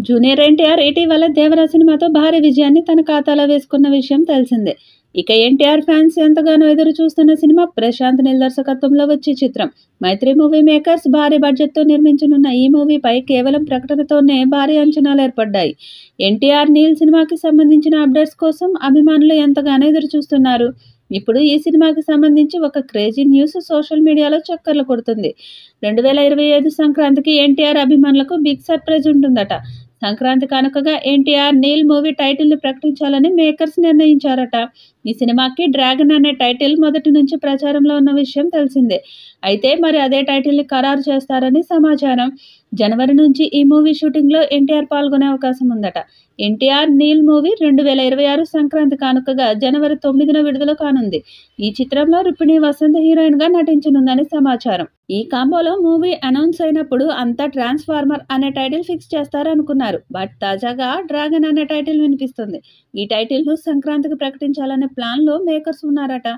Junior NTR ఇటీవల దేవరా సినిమాతో భారీ విజయాన్ని తన ఖాతాలో వేసుకున్న విషయం తెలిసిందే. ఇక ఎన్టీఆర్ ఫ్యాన్స్ ఎంతగానో ఎదురు చూస్తున్న సినిమా ప్రశాంత్ నీల్ దర్శకత్వంలో వచ్చే చిత్రం. మైత్రి మూవీ మేకర్స్ భారీ బడ్జెట్తో నిర్మించనున్న ఈ మూవీపై కేవలం ప్రకటనతోనే భారీ అంచనాలు ఏర్పడ్డాయి. ఎన్టీఆర్ నీల్ సినిమాకి సంబంధించిన అప్డేట్స్ కోసం అభిమానులు ఎంతగానో ఎదురు చూస్తున్నారు. ఇప్పుడు ఈ సినిమాకి సంబంధించి ఒక క్రేజీ న్యూస్ సోషల్ మీడియాలో చక్కర్లు కొడుతుంది. 2025 సంక్రాంతికి ఎన్టీఆర్ అభిమానులకు బిగ్ సర్ప్రైజ్ ఉంటుందట. సంక్రాంతి కానుకగా ఎన్టీఆర్ నీల్ మూవీ టైటిల్ని ప్రకటించాలని మేకర్స్ నిర్ణయించారట. ఈ సినిమాకి డ్రాగన్ అనే టైటిల్ మొదటి నుంచి ప్రచారంలో ఉన్న విషయం తెలిసిందే. అయితే మరి అదే టైటిల్ని ఖరారు చేస్తారని సమాచారం. జనవరి నుంచి ఈ మూవీ షూటింగ్లో ఎన్టీఆర్ పాల్గొనే అవకాశం ఉందట. ఎన్టీఆర్ నీల్ మూవీ 2026 సంక్రాంతి కానుకగా జనవరి 9న విడుదల కానుంది. ఈ చిత్రంలో రుక్మిణి వసంత్ హీరోయిన్గా నటించనుందని సమాచారం. ఈ కాంబోలో మూవీ అనౌన్స్ అయినప్పుడు అంతా ట్రాన్స్ఫార్మర్ అనే టైటిల్ ఫిక్స్ చేస్తారనుకున్నారు. బట్ తాజాగా డ్రాగన్ అనే టైటిల్ వినిపిస్తుంది. ఈ టైటిల్ను సంక్రాంతికి ప్రకటించాలనే ప్లాన్లో మేకర్స్ ఉన్నారట.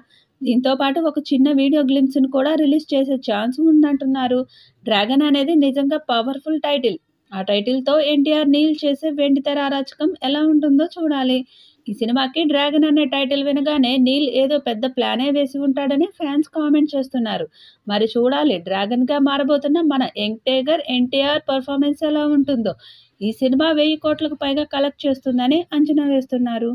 దీంతో పాటు ఒక చిన్న వీడియో గ్లింప్స్ను కూడా రిలీజ్ చేసే ఛాన్స్ ఉందంటున్నారు. డ్రాగన్ అనేది నిజంగా పవర్ఫుల్ టైటిల్. ఆ టైటిల్తో ఎన్టీఆర్ నీల్ చేసే వెండితెర అరాచకం ఎలా ఉంటుందో చూడాలి. ఈ సినిమాకి డ్రాగన్ అనే టైటిల్ వినగానే నీల్ ఏదో పెద్ద ప్లానే వేసి ఉంటాడని ఫ్యాన్స్ కామెంట్ చేస్తున్నారు. మరి చూడాలి డ్రాగన్గా మారబోతున్న మన యంగ్ టైగర్ ఎన్టీఆర్ పర్ఫార్మెన్స్ ఎలా ఉంటుందో. ఈ సినిమా 1000 కోట్లకు పైగా కలెక్ట్ చేస్తుందని అంచనా వేస్తున్నారు.